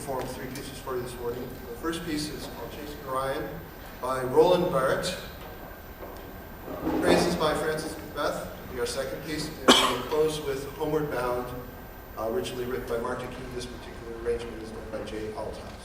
perform 3 pieces for you this morning. The first piece is called Chasing Orion by Roland Barrett. Praises by Francis Macbeth will be our second piece, and we'll close with Homeward Bound, originally written by Martha King. This particular arrangement is done by Jay Althouse.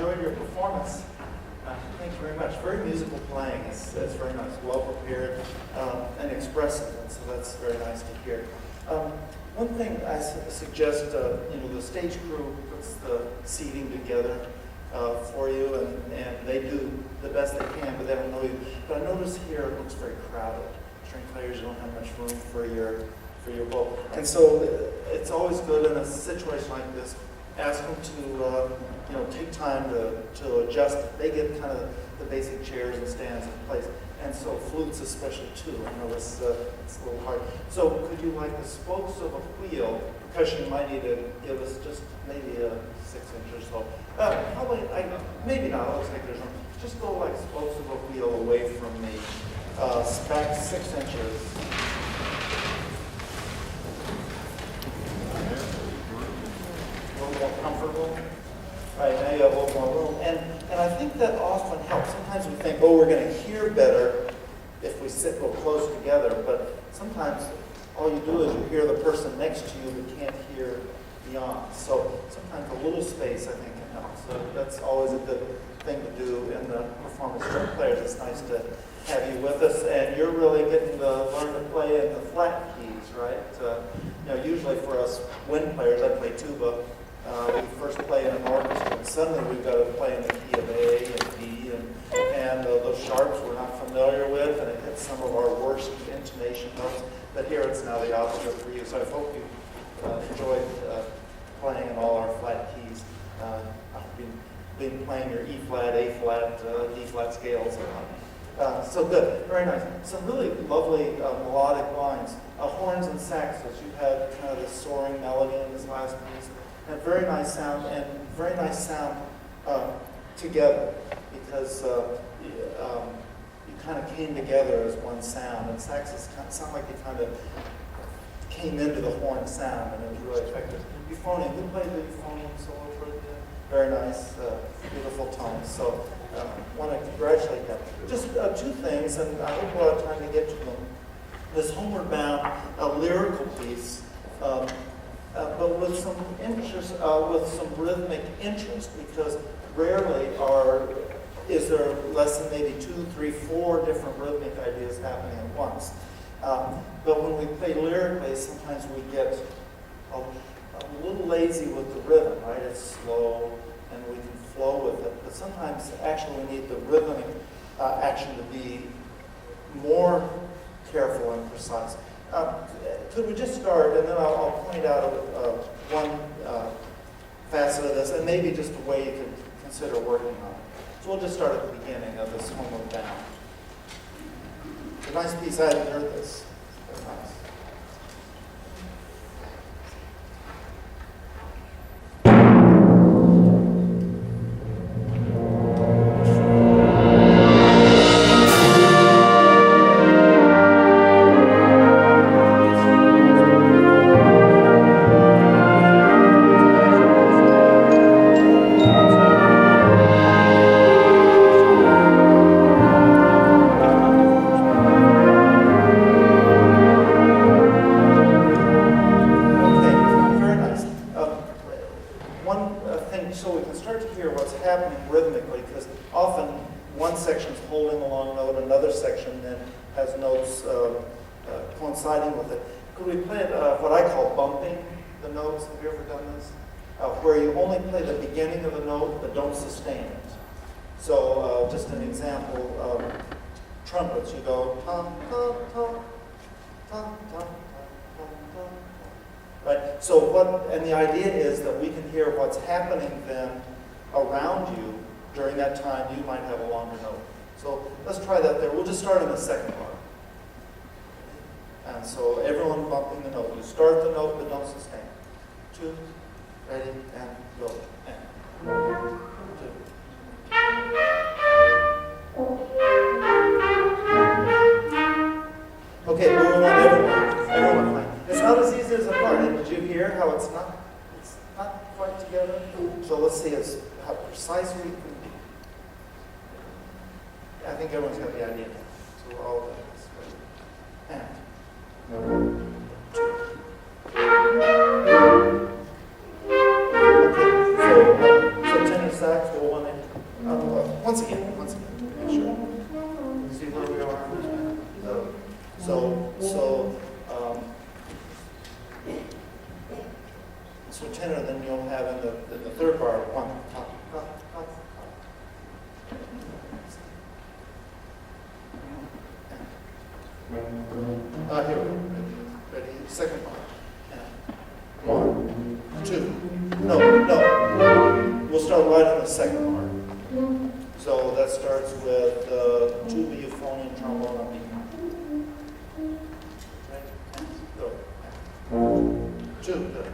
enjoyed your performance. Thank you very much. Very musical playing. It's very nice, well prepared and expressive, and so that's very nice to hear. One thing I suggest, the stage crew puts the seating together for you, and they do the best they can, but they don't know you. But I notice here it looks very crowded. String players don't have much room for your bow, and so it's always good in a situation like this. Ask them to take time to adjust. They get kind of the basic chairs and stands in place, and so flutes especially too. I know it's a little hard. So could you, like the spokes of a wheel, percussion you might need to give us just maybe a 6 inch or so. Probably, maybe not. It looks like there's one. Just go like spokes of a wheel away from me. Back 6 inches. More comfortable. Right, now you have a little more room. And I think that often helps. Sometimes we think, oh, we're going to hear better if we sit real close together, but sometimes all you do is you hear the person next to you but can't hear beyond. So sometimes a little space, I think, can help. So that's always a good thing to do in the performance string players. It's nice to have you with us, and you're really getting to learn to play in the flat keys, right? Usually for us wind players, I play tuba. We first play in an orchestra, and suddenly we've got to play in the key of A and B, and those sharps we're not familiar with, and it hits some of our worst intonation notes. But here it's now the opposite for you. So I hope you enjoyed playing in all our flat keys. I've been playing your E flat, A flat, D flat scales. So good, very nice. Some really lovely melodic lines. Horns and saxes. You've had kind of this soaring melody in this last piece. And very nice sound, together, because you kind of came together as one sound, and saxes sound like they kind of came into the horn sound, and it was really effective. Euphonium, who played the euphonium solo for you? Very nice, beautiful tones. So want to congratulate them. Just two things, and I hope we'll have time to get to them. This Homeward Bound, a lyrical piece. But with some interest, with some rhythmic interest, because rarely is there less than maybe 2, 3, 4 different rhythmic ideas happening at once. But when we play lyrically, sometimes we get a little lazy with the rhythm, right? It's slow, and we can flow with it. But sometimes, actually, we need the rhythmic action to be more careful and precise. Could we just start, and then I'll point out one facet of this, and maybe just a way you could consider working on it. So we'll just start at the beginning of this Homeward Bound. It's a nice piece. I hadn't heard this. Very nice. Coinciding with it. Could we play it, what I call bumping the notes? Have you ever done this? Where you only play the beginning of the note but don't sustain it. So just an example, trumpets, you go tom, tom, tom, tom, tom, tom, tom, tom. Right? So and the idea is that we can hear what's happening then around you during that time. You might have a longer note. So let's try that there. We'll just start in the second part. And so everyone bumping the note. You start the note but don't sustain. 2, ready, and go. And 1, 2. Okay, moving on, everyone playing. It's not as easy as a part. Did you hear how it's not quite together? So let's see how precise we can be. I think everyone's got the idea. So we're all doing this. Ready? And 1, 2. Okay, so tenor sax, we'll 1 inch. so tenor, then you'll have in the third bar, one, pop, pop, pop, pop. Here we go. Ready? Second bar. One, two. No. We'll start right on the second bar. So that starts with tuba, euphonium, trombone on B. Right? Go. Two. Good.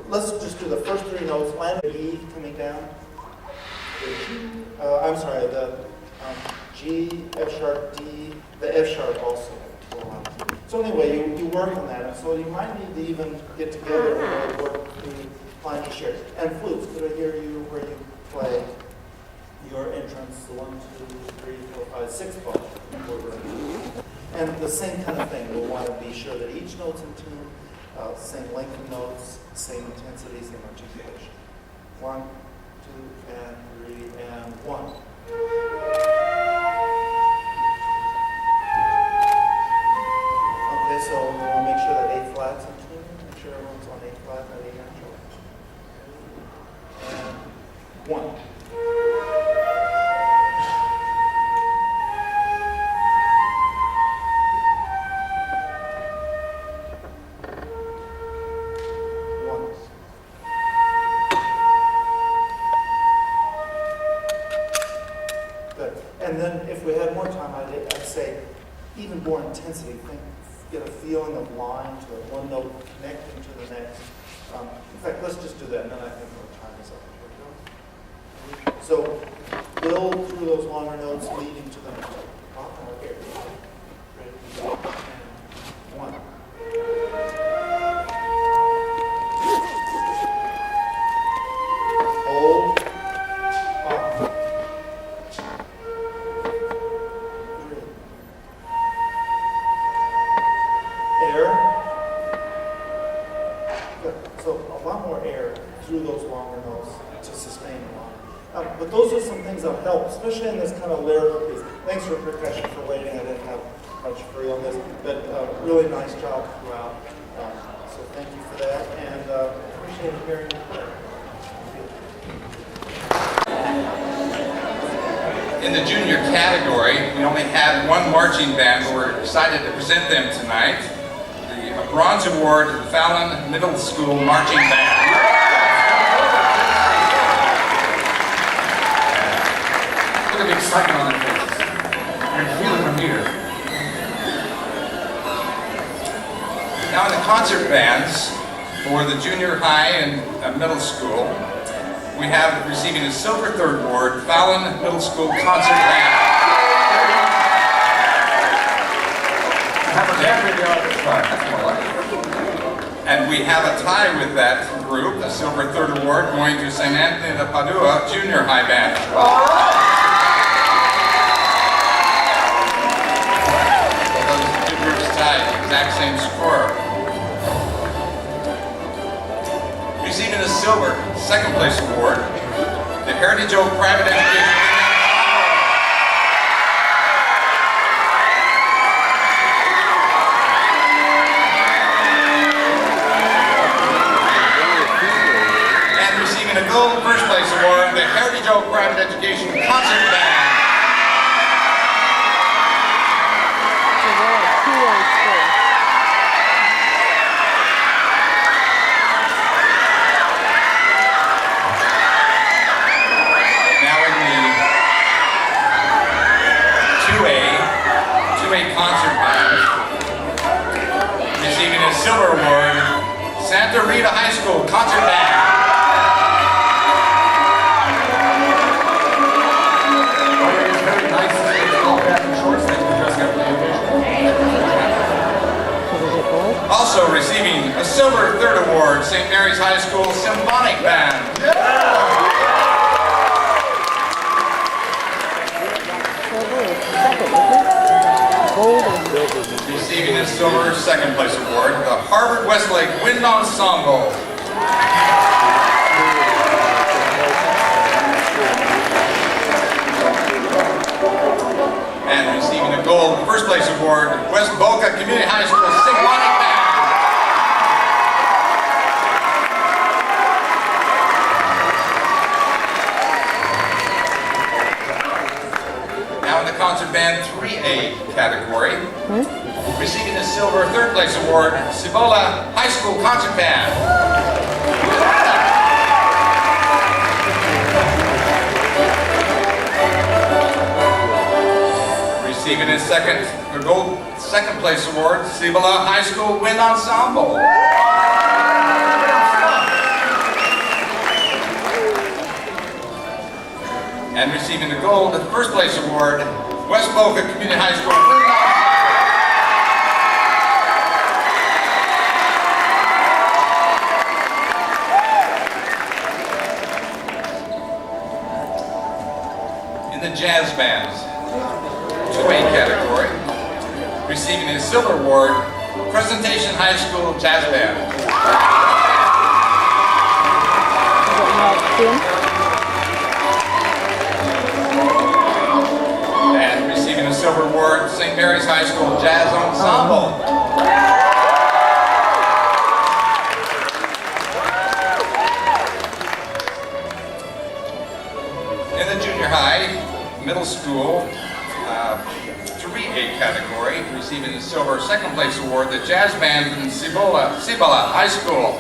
Let's just do the first three notes. Land E coming down. I'm sorry, the G, F sharp, D, the F sharp also. So anyway, you work on that, and so you might need to even get together and work to find your shares. And flutes, could I hear you where you play your entrance, 1, 2, 3, 4, 5, 6 bar? And the same kind of thing, we'll want to be sure that each note's in tune, same length of notes, same intensity, same articulation. 1, 2, and 3, and 1. Okay, so we'll make sure that A flat's in tune, make sure everyone's on A flat, not A natural. And 1. And then if we had more time, I'd say even more intensity. Get a feeling of line to one note connecting to the next. In fact, let's just do that, and then I think our time is up. So build through those longer notes leading to the bottom of the air. Ready? And 1. Hold. Up. Through those longer notes to sustain the line. But those are some things that help, especially in this kind of lyrical piece. Thanks for percussion for waiting. I didn't have much free on this, but really nice job throughout. So thank you for that, and appreciate hearing you play. In the junior category, we only had one marching band, but we're excited to present them tonight. The Bronze Award to the Fallon Middle School Marching Band. Look at the excitement on their faces. I can feel it from here. Now in the concert bands for the junior high and middle school, we have receiving a silver third award, Fallon Middle School Concert Band. And we have a tie with that group, the silver third award, going to St. Anthony de Padua Junior High Band. Exact same score. Receiving a silver second place award, the Heritage Oak Private Education. And receiving a gold first place award, the Heritage Oak Private Education Concert Band. Concert band, receiving a silver award, Santa Rita High School Concert Band. It's very nice. It's all back in shorts. Thanks for dressing up for the occasion. Also receiving a silver third award, St. Mary's High School Symphonic Band. Receiving a silver second place award, the Harvard Westlake Wind Ensemble. And receiving a gold first place award, West Boca Community High School Symphonic Band. Now in the concert band 3A category, receiving a silver third place award, Cibola High School Concert Band. Receiving a gold second place award, Cibola High School Wind Ensemble. And receiving the gold first place award, West Boca Community High School Wind Ensemble. In the jazz bands 2A category, receiving a silver award, Presentation High School Jazz Band. And receiving a silver award, St. Mary's High School Jazz Ensemble. In the junior high, middle school, 3A category, receiving the silver second place award, the jazz band from Cibola High School.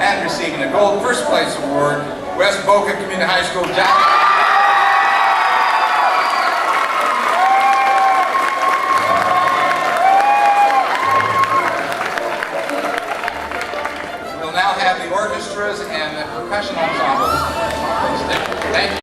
And receiving a gold first place award, West Boca Community High School jazz. Now have the orchestras and the percussion ensembles on stage. Thank you.